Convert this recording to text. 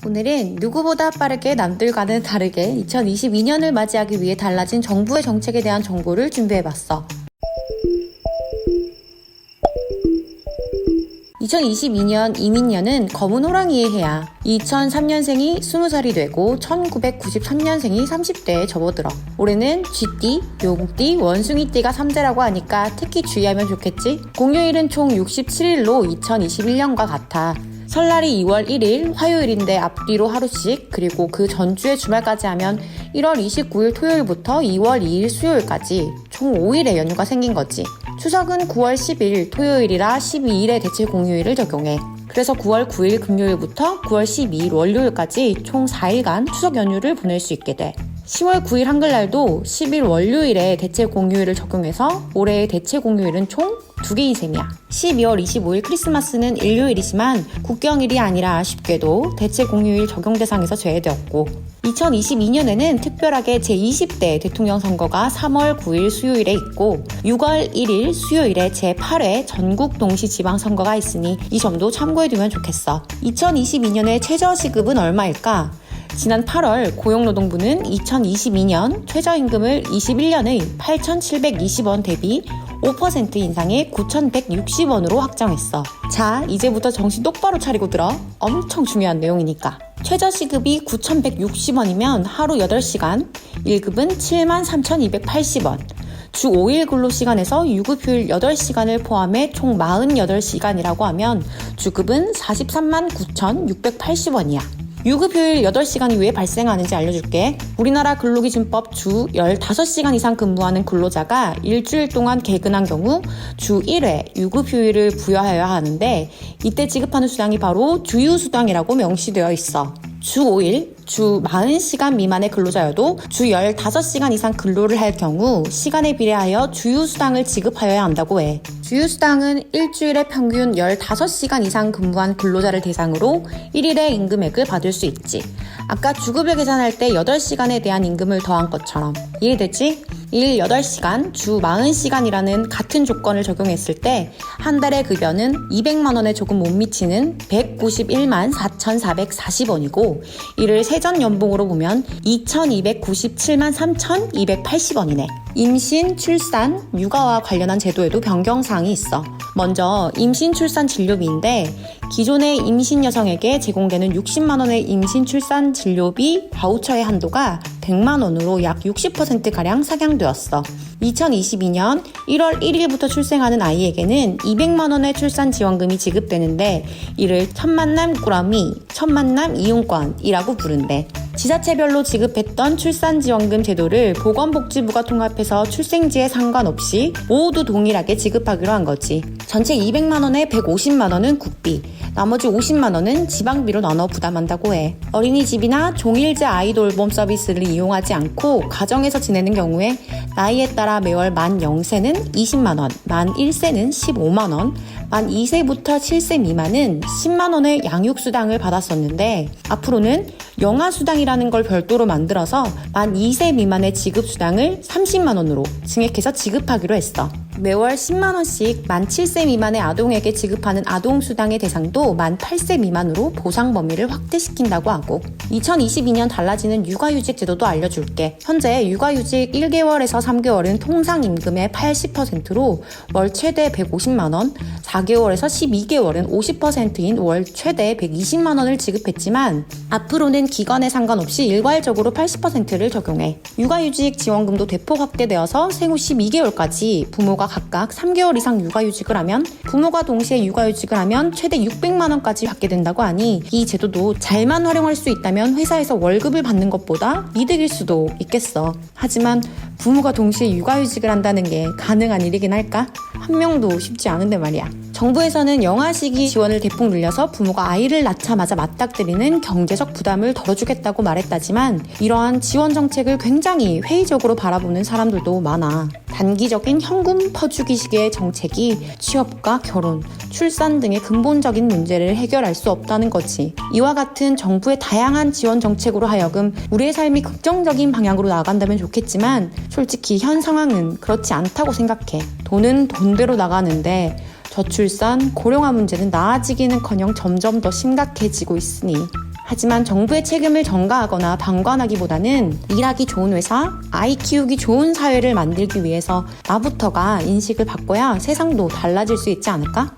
오늘은 누구보다 빠르게 남들과는 다르게 2022년을 맞이하기 위해 달라진 정부의 정책에 대한 정보를 준비해봤어. 2022년 이민년은 검은 호랑이의 해야. 2003년생이 20살이 되고 1993년생이 30대에 접어들어. 올해는 쥐띠, 용띠, 원숭이띠가 3대라고 하니까 특히 주의하면 좋겠지? 공휴일은 총 67일로 2021년과 같아. 설날이 2월 1일 화요일인데 앞뒤로 하루씩, 그리고 그 전주의 주말까지 하면 1월 29일 토요일부터 2월 2일 수요일까지 총 5일의 연휴가 생긴 거지. 추석은 9월 10일 토요일이라 12일의 대체 공휴일을 적용해. 그래서 9월 9일 금요일부터 9월 12일 월요일까지 총 4일간 추석 연휴를 보낼 수 있게 돼. 10월 9일 한글날도 10일 월요일에 대체 공휴일을 적용해서 올해의 대체 공휴일은 총 2개인 셈이야. 12월 25일 크리스마스는 일요일이지만 국경일이 아니라 아쉽게도 대체 공휴일 적용 대상에서 제외되었고, 2022년에는 특별하게 제20대 대통령 선거가 3월 9일 수요일에 있고 6월 1일 수요일에 제8회 전국 동시지방선거가 있으니 이 점도 참고해두면 좋겠어. 2022년의 최저시급은 얼마일까? 지난 8월 고용노동부는 2022년 최저임금을 21년의 8,720원 대비 5% 인상의 9,160원으로 확정했어. 자, 이제부터 정신 똑바로 차리고 들어. 엄청 중요한 내용이니까. 최저시급이 9,160원이면 하루 8시간, 1급은 73,280원. 주 5일 근로시간에서 유급휴일 8시간을 포함해 총 48시간이라고 하면 주급은 439,680원이야. 유급휴일 8시간이 왜 발생하는지 알려줄게. 우리나라 근로기준법 주 15시간 이상 근무하는 근로자가 일주일 동안 개근한 경우 주 1회 유급휴일을 부여하여야 하는데, 이때 지급하는 수당이 바로 주휴수당이라고 명시되어 있어. 주 5일, 주 40시간 미만의 근로자여도 주 15시간 이상 근로를 할 경우 시간에 비례하여 주휴수당을 지급하여야 한다고 해. 주휴수당은 일주일에 평균 15시간 이상 근무한 근로자를 대상으로 1일의 임금액을 받을 수 있지. 아까 주급을 계산할 때 8시간에 대한 임금을 더한 것처럼. 이해되지? 일 8시간, 주 40시간이라는 같은 조건을 적용했을 때 한 달의 급여는 200만원에 조금 못 미치는 191만 4,440원이고 이를 세전 연봉으로 보면 2,297만 3,280원이네. 임신, 출산, 육아와 관련한 제도에도 변경사항이 있어. 먼저 임신, 출산 진료비인데 기존의 임신 여성에게 제공되는 60만원의 임신, 출산 진료비 바우처의 한도가 100만원으로 약 60%가량 상향되었어. 2022년 1월 1일부터 출생하는 아이에게는 200만원의 출산 지원금이 지급되는데 이를 천만남 꾸러미, 천만남 이용권이라고 부른대. 지자체별로 지급했던 출산지원금 제도를 보건복지부가 통합해서 출생지에 상관없이 모두 동일하게 지급하기로 한 거지. 전체 200만원에 150만원은 국비, 나머지 50만원은 지방비로 나눠 부담한다고 해. 어린이집이나 종일제 아이돌봄 서비스를 이용하지 않고 가정에서 지내는 경우에 나이에 따라 매월 만 0세는 20만원, 만 1세는 15만원, 만 2세부터 7세 미만은 10만원의 양육수당을 받았었는데 앞으로는 영아수당이라는 걸 별도로 만들어서 만 2세 미만의 지급수당을 30만원으로 증액해서 지급하기로 했어. 매월 10만원씩 만 7세 미만의 아동에게 지급하는 아동수당의 대상도 만 8세 미만으로 보상 범위를 확대시킨다고 하고, 2022년 달라지는 육아휴직 제도도 알려줄게. 현재 육아휴직 1개월에서 3개월은 통상임금의 80%로 월 최대 150만원, 4개월에서 12개월은 50%인 월 최대 120만원을 지급했지만 앞으로는 기간에 상관없이 일괄적으로 80%를 적용해. 육아휴직 지원금도 대폭 확대되어서 생후 12개월까지 부모가 각각 3개월 이상 육아휴직을 하면, 부모가 동시에 육아휴직을 하면 최대 600만원까지 받게 된다고 하니 이 제도도 잘만 활용할 수 있다면 회사에서 월급을 받는 것보다 이득일 수도 있겠어. 하지만 부모가 동시에 육아휴직을 한다는 게 가능한 일이긴 할까? 한 명도 쉽지 않은데 말이야. 정부에서는 영아시기 지원을 대폭 늘려서 부모가 아이를 낳자마자 맞닥뜨리는 경제적 부담을 덜어주겠다고 말했다지만 이러한 지원 정책을 굉장히 회의적으로 바라보는 사람들도 많아. 단기적인 현금 퍼주기식의 정책이 취업과 결혼, 출산 등의 근본적인 문제를 해결할 수 없다는 거지. 이와 같은 정부의 다양한 지원 정책으로 하여금 우리의 삶이 긍정적인 방향으로 나아간다면 좋겠지만 솔직히 현 상황은 그렇지 않다고 생각해. 돈은 돈대로 나가는데 저출산, 고령화 문제는 나아지기는커녕 점점 더 심각해지고 있으니 하지만 정부의 책임을 전가하거나 방관하기보다는 일하기 좋은 회사, 아이 키우기 좋은 사회를 만들기 위해서 나부터가 인식을 바꿔야 세상도 달라질 수 있지 않을까?